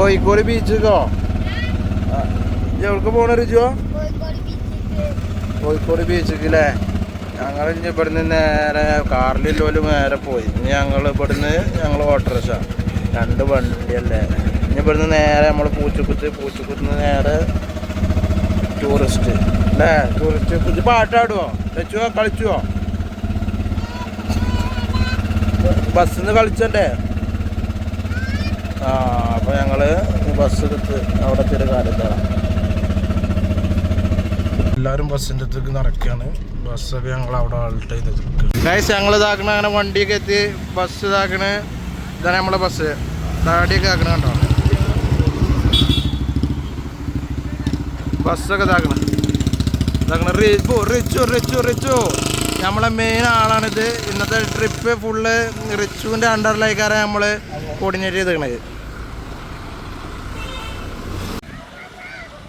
കോഴിക്കോട് ബീച്ചിക്കോ എവിടേക്ക് പോണ രുചിയോ? കോഴിക്കോട് ബീച്ചിക്ക് അല്ലേ? ഞങ്ങൾ ഇനി ഇവിടുന്ന് നേരെ കാറിലോല് നേരെ പോയി. ഇനി ഞങ്ങൾ ഓട്ടോറിക്ഷ 2 വണ്ടിയല്ലേ. ഇനി ഇവിടുന്ന് നേരെ നമ്മൾ പൂച്ചക്കുന്ന് നേരെ ടൂറിസ്റ്റ് അല്ലേ? ടൂറിസ്റ്റ് പാട്ടാടുവോ? വെച്ചുവോ? കളിച്ചുവോ? ബസ്സിൽ നിന്ന് കളിച്ചണ്ടേ? അപ്പോൾ ഞങ്ങൾ ബസ് എടുത്ത് അവിടെ ഒരു കാലത്താണ്. എല്ലാവരും ബസ്സിൻ്റെ അടുത്തേക്ക് നടക്കുകയാണ്. ബസ്സൊക്കെ ഞങ്ങൾ അവിടെ ആൾട്ട് ചെയ്ത് ഗൈസ്. ഞങ്ങൾ ഇതാക്കണ അങ്ങനെ വണ്ടിയൊക്കെ എത്തി. ബസ് ഇതാക്കണ ഇതാണ് നമ്മളെ ബസ്. താടിയൊക്കെ ആക്കണ കണ്ടോ? ബസ്സൊക്കെ ഇതാക്കണ റിച്ചു നമ്മളെ മെയിൻ ആളാണിത്. ഇന്നത്തെ ട്രിപ്പ് ഫുള്ള് റിച്ചുവിൻ്റെ അണ്ടറിലേക്കാണ് നമ്മൾ കോർഡിനേറ്റ് ചെയ്തേക്കണത്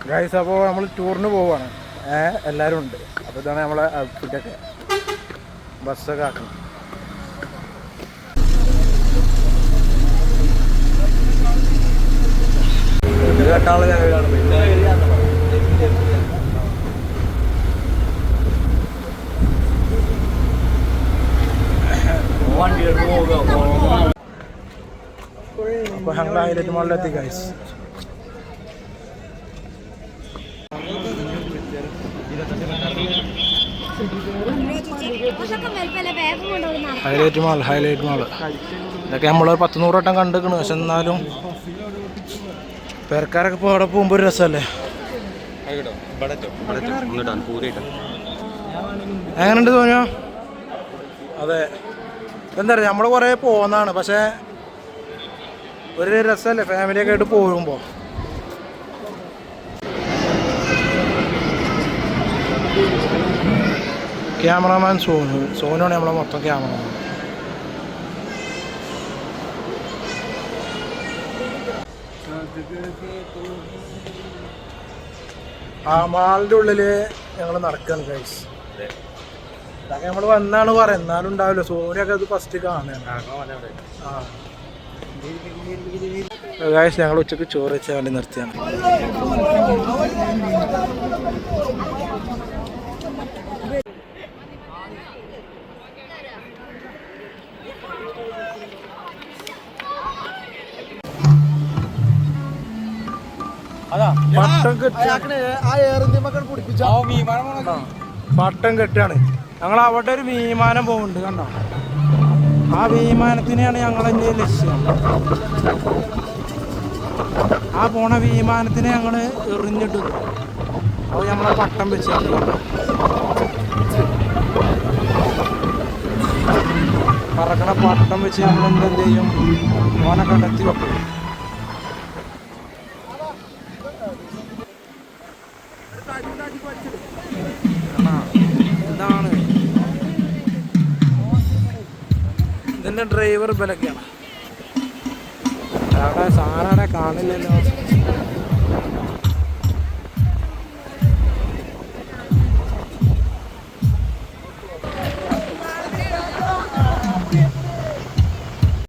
ഗൈസ്. അപ്പോൾ നമ്മൾ ടൂറിന് പോവാണ്. എല്ലാവരും ഉണ്ട്. അപ്പോൾ ഇതാണ് നമ്മളെ ഔട്ട്ഫിറ്റൊക്കെ. ബസ്സൊക്കെ ആക്കണം. അപ്പോൾ ഞങ്ങൾ ഹൈലൈറ്റ് മാളിലെത്തി ഗൈസ്. ഹൈലൈറ്റ് മാൾ ഇതൊക്കെ നമ്മൾ 100 വട്ടം കണ്ടിരിക്കണു. പക്ഷെ എന്നാലും പേർക്കാരൊക്കെ ഇപ്പോൾ അവിടെ പോകുമ്പോൾ ഒരു രസമല്ലേ? എങ്ങനെയുണ്ട് തോന്നിയോ? അതെ, എന്താ പറയുക, നമ്മൾ കുറേ പോകുന്നതാണ്. പക്ഷേ ഒരു രസമല്ലേ ഫാമിലിയൊക്കെ ആയിട്ട് പോകുമ്പോൾ? ക്യാമറമാൻ സോനുവാണ് നമ്മളെ മൊത്തം ക്യാമറമാൻ. ആ മാളിൻ്റെ ഉള്ളിൽ ഞങ്ങൾ നടക്കുകയാണ് ഗൈസ്. ഇതൊക്കെ നമ്മൾ വന്നാണ് പറയുന്നത്, എന്നാലും ഉണ്ടാവില്ല. സോനിയൊക്കെ അത് ഫസ്റ്റ് കാണുകയാണ്. ഗൈസ് ഞങ്ങൾ ഉച്ചക്ക് ചോറ് വെച്ചാൽ വേണ്ടി നിർത്തിയാണ്. പട്ടം കെട്ടാണ്. ഞങ്ങൾ അവിടെ ഒരു വിമാനം പോകുന്നുണ്ട് കണ്ടോ? ആ വിമാനത്തിനെയാണ് ഞങ്ങളെൻ്റെ ലക്ഷ്യം. ആ പോണ വിമാനത്തിനെ ഞങ്ങൾ എറിഞ്ഞിട്ട് അത് നമ്മളെ പട്ടം വെച്ചിട്ടുണ്ട്. പറക്കണ പട്ടം വെച്ച് നമ്മൾ എന്ത് ചെയ്യും? ഓനെ കണ്ടെത്തി വെക്കും. ഇതാണ് ഇതിൻ്റെ ഡ്രൈവർ ബലൊക്കെയാണ്. അവിടെ സാറാടെ കാണില്ലല്ലോ.